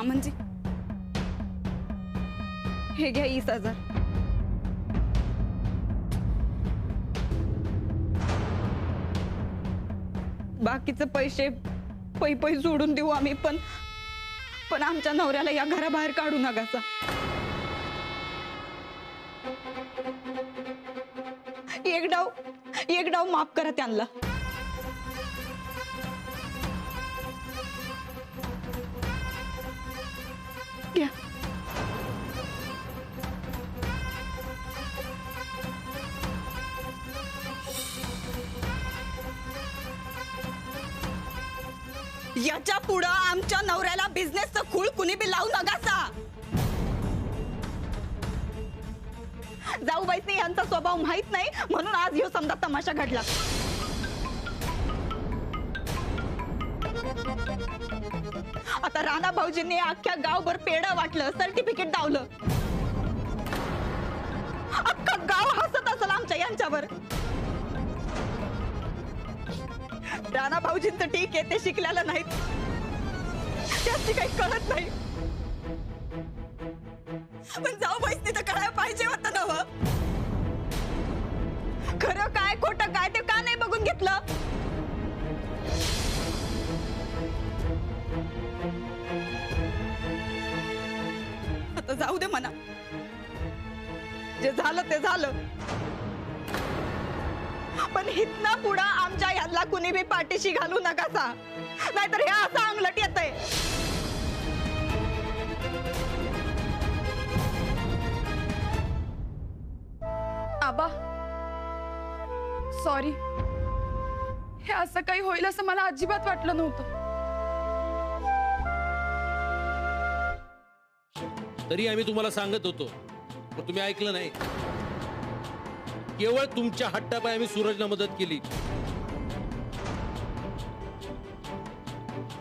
मामनजी, हे घ्या 20,000. बाकीचे पैसे पै पै जोडून देऊ आम्ही, पण आमच्या नवऱ्याला या घराबाहेर काढू नकासा. एक डाव माफ करा त्यांना. घ्या. याच्या पुढं आमच्या नवऱ्याला बिझनेसचं खूळ कुणी बी लावू नकासा. जाऊबाईसनी यांचा स्वभाव माहित नाही म्हणून आज ह्यो समजा तमाशा घडला. आता राणा भाऊजींनी अख्ख्या गावभर पेढा वाटलं, सर्टिफिकेट दावलं. अख्खा गाव हसत असेल आमच्या यांच्यावर. राणा भाऊजींचं ठीक आहे, ते शिकलेलं नाहीत, त्याची काही कळत नाही. पण जाऊबाईसनी तर कळायला पाहिजे होतं ना. खरं काय खोटं काय ते का नाही बघून घेतलं. आता जाऊ दे म्हणा, जे झालं ते झालं. पण हितना पुढं आमच्या यांना कुणी बी पाठीशी घालू नकासा, नाहीतर हे असं अंगलट येतंय. आबा सॉरी, हे असं काही होईल असं मला अजिबात वाटलं नव्हतं. तरी आम्ही तुम्हाला सांगत होतो, पण तुम्ही ऐकलं नाही. केवळ तुमच्या हट्टापाय आम्ही सूरजला मदत केली.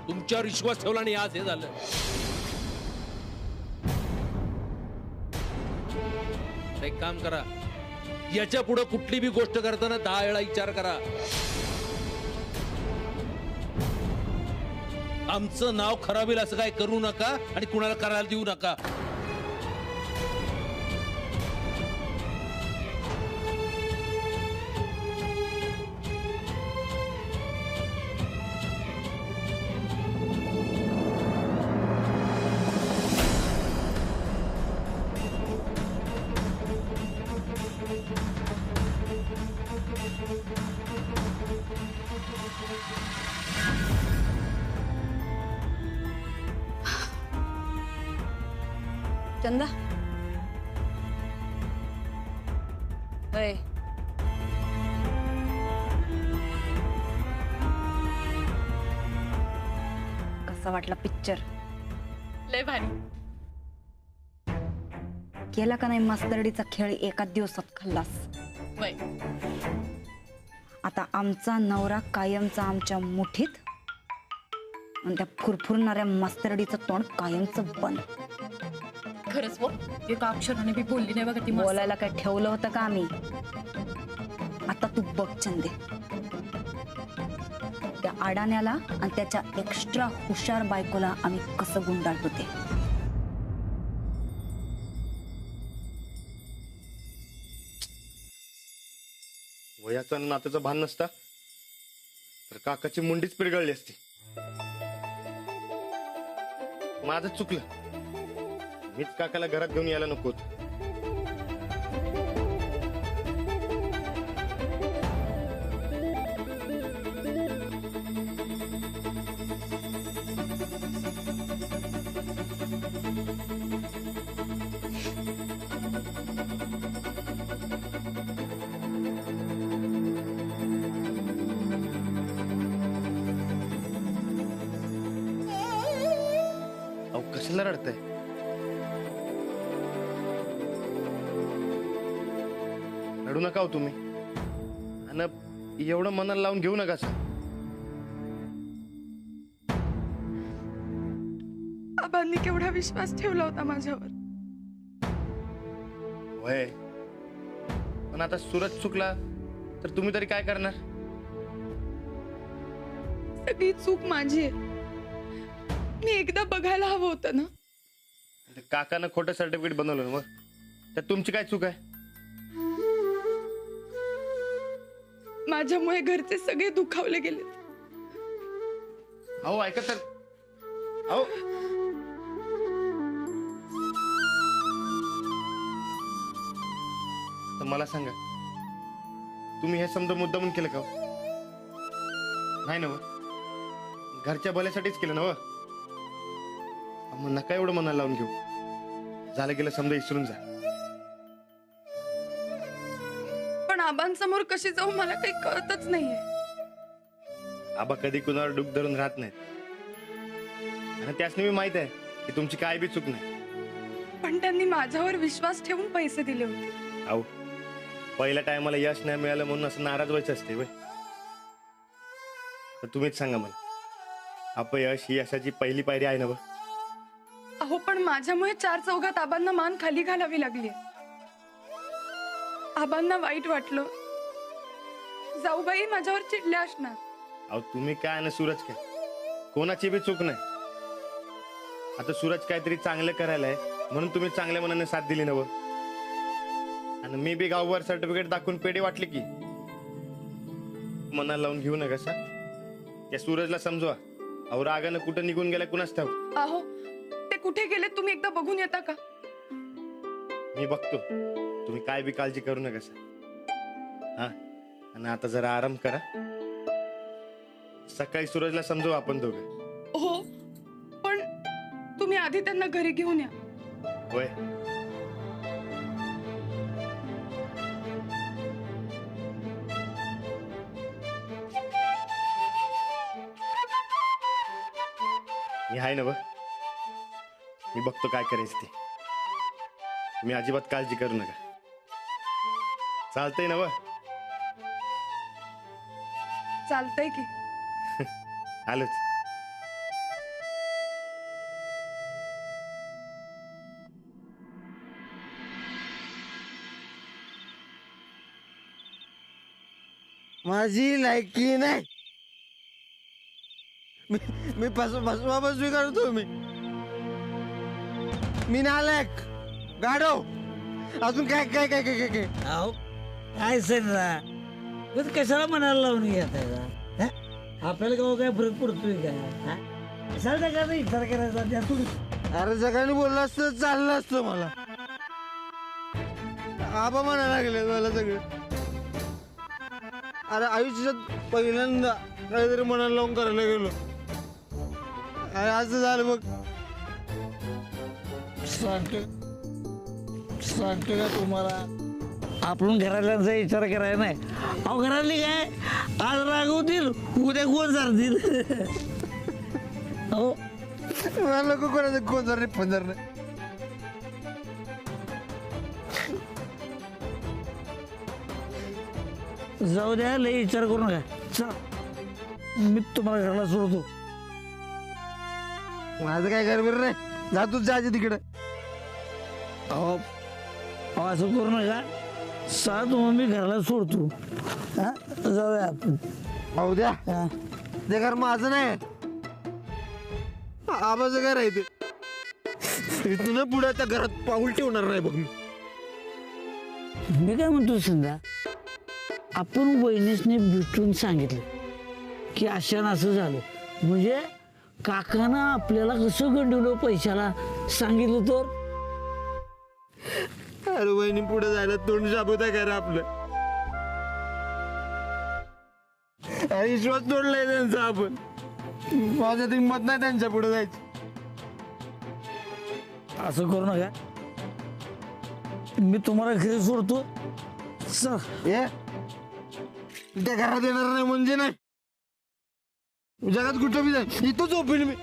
तुमच्यावर विश्वास ठेवला आणि आज हे झालं. एक काम करा, याच्या पुढे कुठली बी गोष्ट करताना 10 वेळा विचार करा. आमचं नाव खराब होईल असं काय करू नका आणि कुणाला करायला देऊ नका. चंदा, कसा वाटला पिक्चर? लय भारी. केला का नाही मास्तरडीचा खेळ एका दिवसात खाल्लास? वय आता आमचा नवरा कायमचा आमच्या मुठीत आणि त्या फुरफुरणाऱ्या मास्तरडीचं तोंड कायमचं बंद. खरंच वो, एका अक्षराने बी बोलली नाही बघा ती. बोलायला काय ठेवलं होतं का आम्ही? आता तू बघ चंदे, त्या अडाण्याला आणि त्याच्या एक्स्ट्रा हुशार बायकोला आम्ही कसं गुंडाळतो ते. वयाचा आणि नात्याचा भान नसता तर काकाची मुंडीच पिरगळली असती. माझं चुकलं, मीच काकाला घरात घेऊन यायला नको होतं. अहो कशाला रडताय? रडू नका हो तुम्ही, आणि एवढं मनाला लावून घेऊ नका सर. आबांनी केवढा विश्वास ठेवला होता माझ्यावर. वय पण आता सूरज चुकला तर तुम्ही तरी काय करणार? सगळी चूक माझी आहे. मी एकदा बघायला हवं होतं ना. ते काकानं खोटं सर्टिफिकेट बनवलं ना मग त्यात तुमची काय चूक आहे? माझ्यामुळे घरचे सगळे दुखावले गेले. अहो ऐका तर, अहो तर मला सांगा, तुम्ही हे समजा मुद्दामून केलं का हो? नाही ना व? घरच्या भल्यासाठीच केलं ना व? मग नका एवढं मनाला लावून घेऊ. झालं गेलं समजा विसरून जा. पण आबांसमोर कशी जाऊ मला काही कळतच नाहीये. आबा कधी कुणावर डूक धरून राहत नाहीत आणि त्यासनी मी माहित आहे की तुमची काय बी चूक नाही. पण त्यांनी माझ्यावर विश्वास ठेवून पैसे दिले होते. अहो पहिल्या टायमाला यश नाही मिळालं म्हणून असं नाराज व्हायचं असते वय. तर तुम्हीच सांगा मला, अपयश ही यशाची पहिली पायरी आहे ना व? अहो पण माझ्यामुळे 4 चौघात आबांना मान खाली घालावी लागली. आबांना वाईट वाटलं. जाऊबाई माझ्यावर चिडल्या असणार. अहो तुम्ही काय आणि सूरज काय, कोणाची बी चूक नाही. आता सूरज काहीतरी चांगलं करायला आहे म्हणून तुम्ही चांगल्या मनाने साथ दिली ना व? आणि मी बी गावभर सर्टिफिकेट दाखवून पेढे वाटले की. मनाला लावून घेऊ नका सा. त्या सूरजला समजवा. अहो रागानं कुठं निघून गेला कुणाच ठाऊक. अहो ते कुठे गेले तुम्ही एकदा बघून येता का? मी बघतो. तुम्ही काय बी काळजी करू नका सा. हा आणि आता जरा आराम करा. सकाळी सूरजला समजवा आपण दोघं. हो पण तुम्ही आधी त्यांना घरी घेऊन या. होय. मी आहे ना व? मी बघतो काय करायचं ते. तुम्ही अजिबात काळजी करू नका. चालतंय ना व? चालतंय की. आलोच. माझी लायकी नाही. मी फसवा स्वीकारतो. मी नालायक गाडो. अजून काय काय काय काय काय अहो काय सर कशाला मनाला लावून घेत आहे का? आपल्याला केव्हा काय फरक पडतोय का? कशाला काय विचार करायचा त्यातून? अरे जगाने बोललं असतं चाललं असतं मला. आबा म्हणायला लागले मला सगळं. अरे आयुष्यात पहिल्यांदा काहीतरी मनाला लावून करायला गेलो. अरे असं झालं बघ. सांगतो का तुम्हाला, आपण घरातल्यांचा विचार करायला नाही. अहो घरातली काय आज रागवतील उद्या कोण जातील. हो मला नको कोणाचं कोण जर पंधर नाही. जाऊ द्या लई विचार करू नका. चला मी तुम्हाला घराला सोडतो. माझं काय गडबड नाही. जातोच जायचं तिकडे. अहो असं करू नका. सात मग मी घराला सोडतो. हा जाऊया आपण. पाहू द्या. हा. ते घर माझं नाही, आबाचं घर आहे ते. इथून पुढे त्या घरात पाऊल ठेवणार नाही बघ मी. मी काय म्हणतो समजा, आपण वहिनीसने भेटून सांगितलं की अशानं असं झालं म्हणजे काकानं आपल्याला कसं गंडवलं पैशाला सांगितलं तर. अरे वहिनी पुढे जायला तोंड शाबूत आहे का रे आपलं. अरे विश्वास तोडलाय त्यांचा आपण. माझ्यात हिंमत नाही त्यांच्या पुढे जायची. असं करू नका. मी तुम्हाला घरी सोडतो. चल ये त्या घरात येणार नाही म्हणजे नाही. जगात कुठं बी जाईल इथंच झोपेल मी.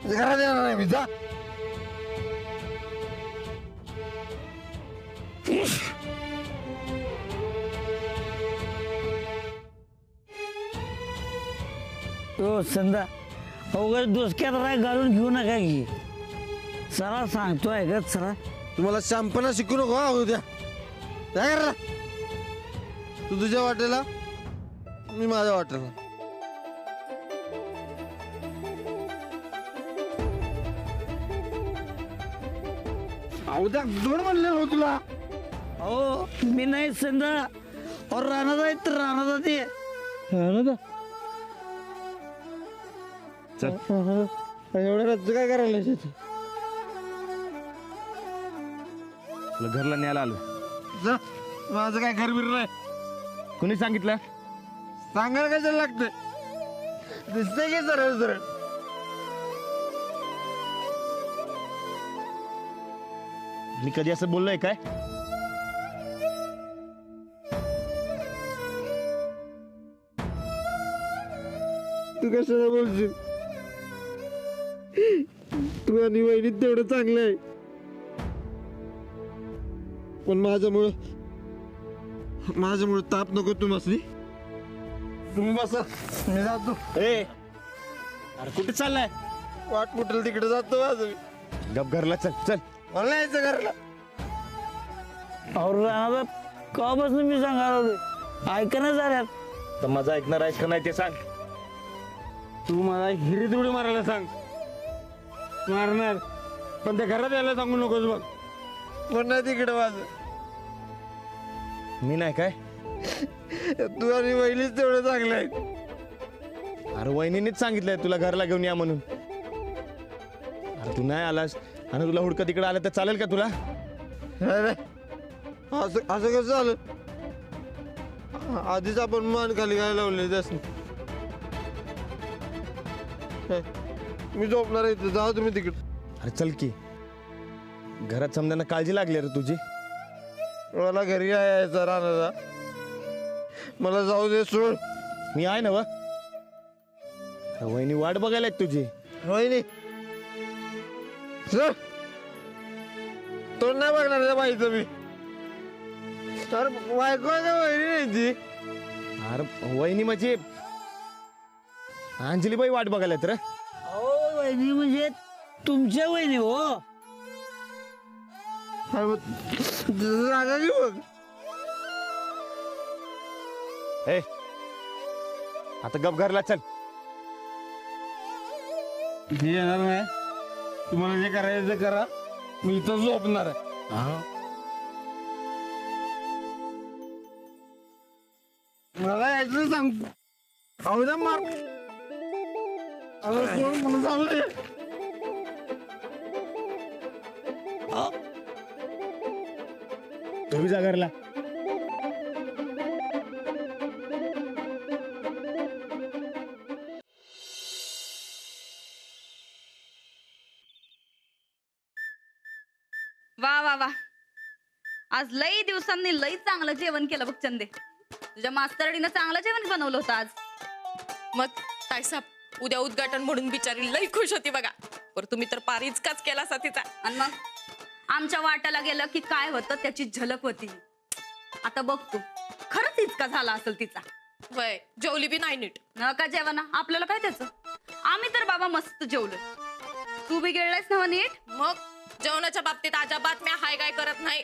घरात येणार नाही मी. जा. हो संदा अवघड डोसक्यात राय घालून घेऊ नका की. चला सांगतो ऐकत चला. तुम्हाला शांपणा शिकू नको. हा उद्या काय करा. तू तुझ्या वाटेला, मी माझ्या वाटेला. उद्या जोड म्हणले हो तुला. अहो मी नाही संध्या और राहणार आहे तर राहणार ते एवढ्या रात्री काय करायला शेती? तुला घरला न्यायला आलो. जा, माझं काय घर बिर नाही. कोणी सांगितलं? सांगायला कशाला लागतंय? दिसतंय की सरळ सरळ. मी कधी असं बोललोय काय? तू कशाला बोलशील? तू आणि वहिनी तेवढं चांगलं आहे, पण माझ्यामुळं ताप नको तुम्हासनी. तुम्ही बसा, मी जातो. ए अरे कुठे चाललाय? वाट कुठल तिकडे जातो माझं मी. गप घरला चल चल. मला यायचं घरला. और राहणार कवापासून मी सांगायला लागलोय, ऐका ना झाल्यात. तर माझा ऐकणार आहेस का नाही ते सांग. तू मला हिरीत उडी मारायला सांग, मारणार, पण त्या घरात यायला सांगू नकोस बघ. पण नाही तिकडे माझं. मी नाही काय? तू आणि वहिनीच तेवढं चांगलं आहे. अरे वहिनीनेच सांगितलंय तुला घरला घेऊन या म्हणून. अरे तू नाही आलास आणि तुला हुडकं तिकडे आलं तर चालेल का तुला? अरे असं असं कसं झालं? आधीच आपण मान खाली काय लावले त्यासनी. मी झोपणार आहे इथं, जा तुम्ही तिकडे. अरे चल की, घरात समजांना काळजी लागली रे तुझी. मला घरी यायचं राहणार, मला जाऊ दे, सोड. मी आहे ना व. वहिनी वाट बघायला आहेत तुझी. वहिनी सर, तोंड नाही बघणार त्या बाईचं मी. तर बायको आहे का वहिनी नाही ती? अरे वहिनी म्हणजे अंजलीबाई वाट बघायला आहेत रे. अहो वहिनी म्हणजे तुमच्या वहिनी हो. अरे मग जागा की बघ. ए आता गप घरला चल. मी येणार नाही, तुम्हाला जे करायचं ते करा, मी इथं झोपणार आहे. मला यायचं सांग. अवधा मार म्हणून चाललंय. तुम्ही जा घरला. वा वा वा, आज लई दिवसांनी लई चांगलं जेवण केलं बघ चंदे. तुझ्या मास्तरडीनं चांगलं जेवण बनवलं होतं आज. मग ताईसाहेब उद्या उद्घाटन म्हणून बिचारी लई खुश होती बघा. पर तुम्ही तर पार इचकाच केला सा तिचा. आणि मग आमच्या वाट्याला गेलं की काय होतं त्याची झलक होती. आता बघ तू, खरंच इतका झाला असेल तिचा. वय जेवली बी नाही नीट. न का जेवणा, आपल्याला काय त्याचं. आम्ही तर बाबा मस्त जेवलोय. तू बिघडलायस ना नीट. मग जेवणाच्या बाबतीत आजा बातम्या हाय काय करत नाही.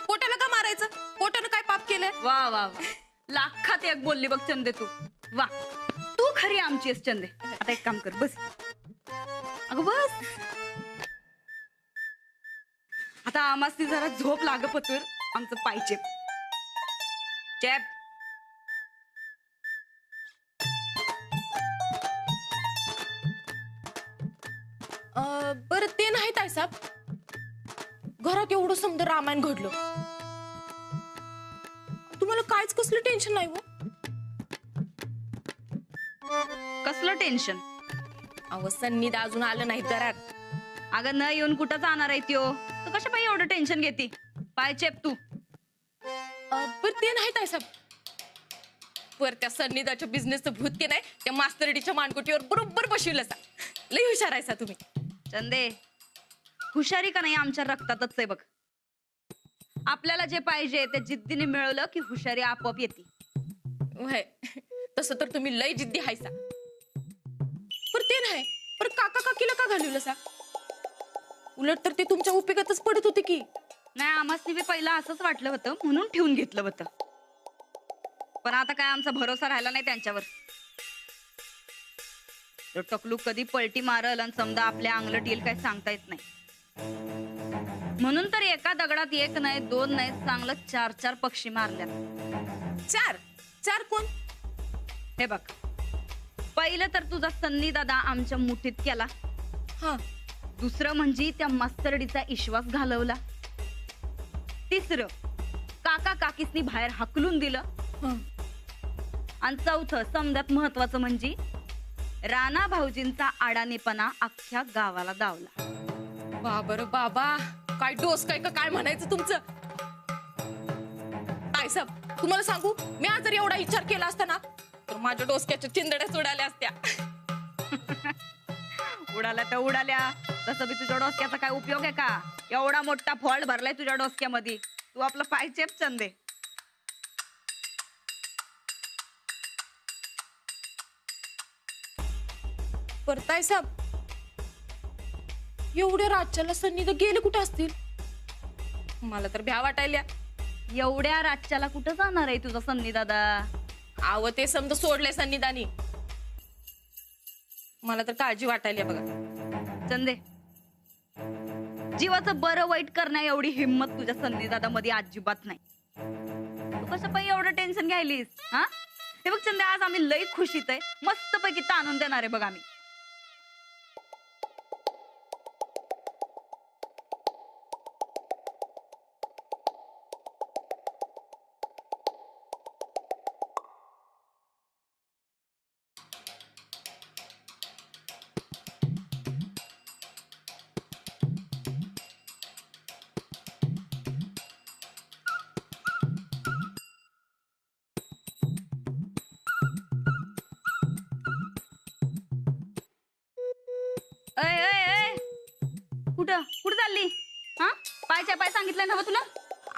पोटाला का मारायचं? पोटानं काय पाप केलंय? वा वा वा, लाखात एक बोलली बघ चंदे तू. वा, तू खरी आमची आहेस चंदे. आता एक काम कर, बस. अगं बस. आता आम्हाला जरा झोप लाग पतूर. आमचं पायचेप चेप. बरं ते नाही ताईसाहेब, घरात एवढं समजा रामायण घडलं, तुम्हाला काहीच कसलं टेन्शन नाही हो? कसलं टेन्शन? अहो सन्नीद अजून आलं नाही घरात. अगं न येऊन कुठं जाणार आहे त्यो? तू कशा पाहिजे एवढं टेन्शन घेती? पायचेप तू. बरं ते नाही ताईसाहेब, पर त्या सन्निधाच्या बिझनेसचं भूत के नाही त्या मास्तरडीच्या मानकुटीवर बरोबर बसविलं सा. लई हुशार आहे सा तुम्ही. चंदे, हुशारी का नाही आमच्या रक्तातच आहे बघ. आपल्याला जे पाहिजे ते जिद्दीने मिळवलं की हुशारी आपोआप येते. व्हय, तसं तर तुम्ही लई जिद्दी हायसा. पर ते नाही, पर काका काकीला का घालवलं सा? उलट तर ते तुमच्या उपयोगातच पडत होते की. नाही, आम्हाला बी पहिला असंच वाटलं होतं म्हणून ठेवून घेतलं होतं. पण आता काय आमचा भरोसा राहिला नाही त्यांच्यावर. टकलू कधी पलटी मारल आणि समजा आपल्या अंगलट येईल काय सांगता येत नाही. म्हणून तर एका दगडात एक नाही दोन नाही चांगलं 4-4 पक्षी मारल्यात. चार चार कोण? हे बघ, पहिलं तर तुझा सन्नी दादा आमच्या मुठीत केला. हा दुसरं म्हणजे त्या मास्तरडीचा विश्वास घालवला. तिसरं काका काकीसनी बाहेर हाकलून दिलं. हा. आणि चौथं समजात महत्वाचं म्हणजे राणा भाऊजींचा अडाणीपणा अख्ख्या गावाला दावला. बाबर बाबा, काय डोस काय का काय म्हणायचं तुमचं? साहेब तुम्हाला सांगू, मी आज जर एवढा विचार केला असता ना तर माझ्या डोसक्याच्या चिंदड्याच उडाल्या असत्या. उडाल्या तर उडाल्या, तसं बी तुझ्या डोसक्याचा काय उपयोग आहे का? एवढा मोठा फॉल्ट भरलाय तुझ्या डोसक्यामध्ये. तू आपलं पाय चेप चंदे. परताय साहेब, एवढ्या राज्याला सन्नी तर गेले कुठे असतील? मला तर भ्या वाटायल्या. एवढ्या रातच्याला कुठं जाणार आहे तुझा सन्नी दादा? आव ते समज सोडले सन्निधानी. मला तर काळजी वाटायली बघा. चंदे, जीवाचं बरं वाईट करण्या एवढी हिंमत तुझ्या सन्नी दादा मध्ये अजिबात नाही. तू कसं पाहिजे एवढं टेन्शन घ्यायलीस? हा, हे बघ चंदे, आज आम्ही लई खुशीत आहे. मस्त पैकी ताणून देणार आहे बघ आम्ही. कुठं कुठं चालली? हा, पायच्या पाय सांगितलं ना तुला?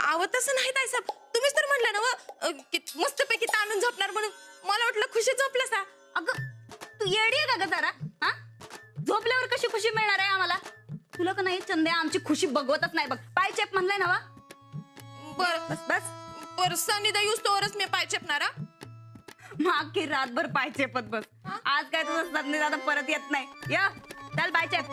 आव तसं नाही ताई साहेब, तुम्हीच तर म्हणलं ना की मस्तपैकी ताणून झोपणार म्हणून. मला वाटलं खुशी झोपलं सा. अगं तू येडी आहे का ग जरा? हा, झोपल्यावर कशी खुशी मिळणार आहे आम्हाला? तुला का नाही चंदे आमची खुशी बघवतच नाही बघ. पाय चेप म्हणलाय ना वा. बर बस बस, बर सन्निधा युस तोवरच मी पाय चेपणार. मग की रातभर पाय चेपत बस. आज काय तुझं सन्नी दादा परत येत नाही. या चल पाय चेप.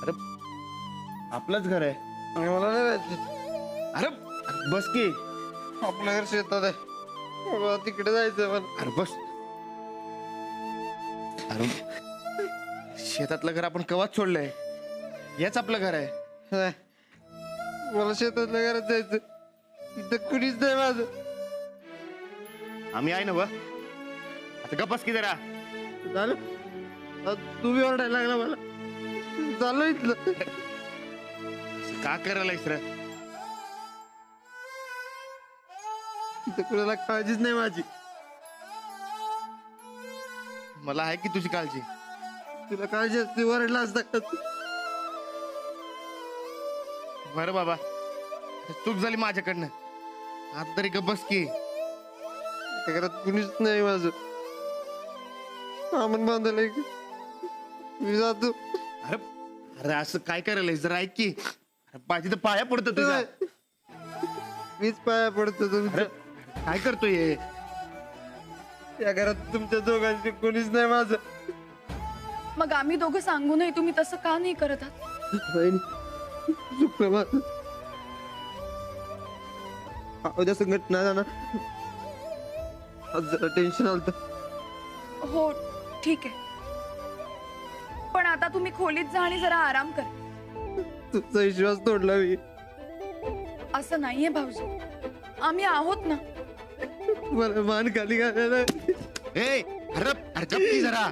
अरे आपलंच घर आहे. मला नाही जायचं. अरे बस की. आपलं घर शेतात आहे. मला तिकडे जायचं पण. अरे बस. अरे शेतातलं घर आपण कवाच सोडलंय. हेच आपलं घर आहे. नाही. मला शेतातल्या घरात जायचं. इथं कुणीच नाही माझं. आम्ही आहे ना व. आता गप्पस की जरा. झालं तुम्ही ओरडायला लागला मला. झालं इथलं. का करायला रे? इथं कुणाला काळजीच नाही माझी. मला आहे की तुझी काळजी. तुला काळजी असते ओरडला असता का? बरं बाबा, चूक झाली माझ्याकडनं. आता तरी गप्पस की. त्या घरात कुणीच नाही माझं. सामान बांधायला मी जातो. अरे अरे असं काय करायला जरा ऐक की. अरे पाहिजे तर पाया पडतो तुझा. मीच पाया पडतो अरे तुमच्या. काय करतोय हे? या घरात तुमच्या दोघांचे कोणीच नाही माझं. मग आम्ही दोघं सांगू नये तुम्ही तसं का नाही करत आहात? बहिणी, चुकलं माझं. उद्या संघटना जाणार. आज जरा टेन्शन आलं. हो ठीक आहे, पण आता तुम्ही खोलीत जा आणि जरा आराम करा. तुमचा विश्वास तोडला मी. असं नाहीये भाऊजी, आम्ही आहोत ना. मला मान खाली घालायला. ए अरे अरे गप्प की जरा.